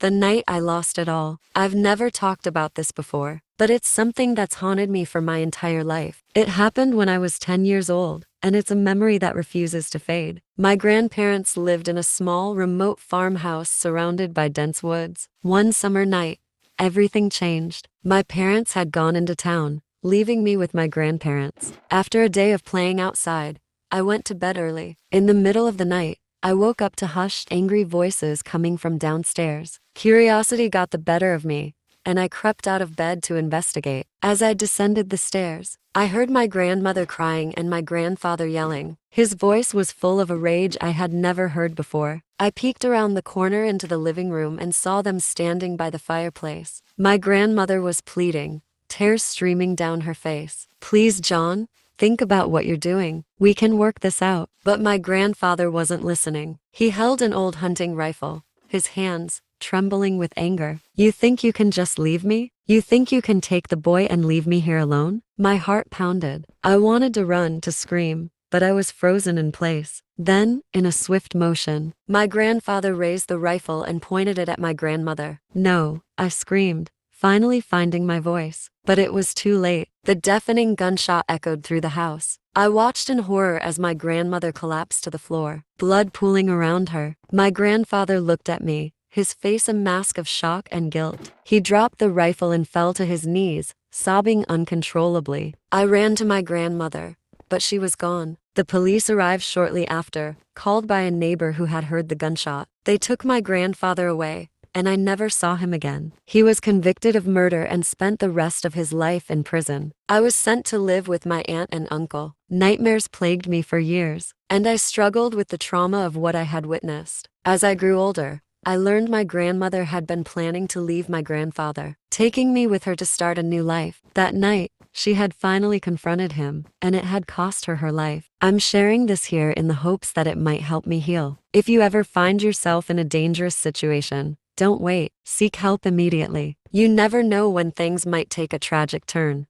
The night I lost it all. I've never talked about this before, but it's something that's haunted me for my entire life. It happened when I was 10 years old, and it's a memory that refuses to fade. My grandparents lived in a small, remote farmhouse surrounded by dense woods. One summer night, everything changed. My parents had gone into town, leaving me with my grandparents. After a day of playing outside, I went to bed early. In the middle of the night, I woke up to hushed, angry voices coming from downstairs. Curiosity got the better of me, and I crept out of bed to investigate. As I descended the stairs, I heard my grandmother crying and my grandfather yelling. His voice was full of a rage I had never heard before. I peeked around the corner into the living room and saw them standing by the fireplace. My grandmother was pleading, tears streaming down her face. "Please, John, think about what you're doing. We can work this out." But my grandfather wasn't listening. He held an old hunting rifle, his hands trembling with anger. "You think you can just leave me? You think you can take the boy and leave me here alone?" My heart pounded. I wanted to run, to scream, but I was frozen in place. Then, in a swift motion, my grandfather raised the rifle and pointed it at my grandmother. "No," I screamed, finally finding my voice. But it was too late. The deafening gunshot echoed through the house. I watched in horror as my grandmother collapsed to the floor, blood pooling around her. My grandfather looked at me, his face a mask of shock and guilt. He dropped the rifle and fell to his knees, sobbing uncontrollably. I ran to my grandmother, but she was gone. The police arrived shortly after, called by a neighbor who had heard the gunshot. They took my grandfather away, and I never saw him again. He was convicted of murder and spent the rest of his life in prison. I was sent to live with my aunt and uncle. Nightmares plagued me for years, and I struggled with the trauma of what I had witnessed. As I grew older, I learned my grandmother had been planning to leave my grandfather, taking me with her to start a new life. That night, she had finally confronted him, and it had cost her her life. I'm sharing this here in the hopes that it might help me heal. If you ever find yourself in a dangerous situation, don't wait. Seek help immediately. You never know when things might take a tragic turn.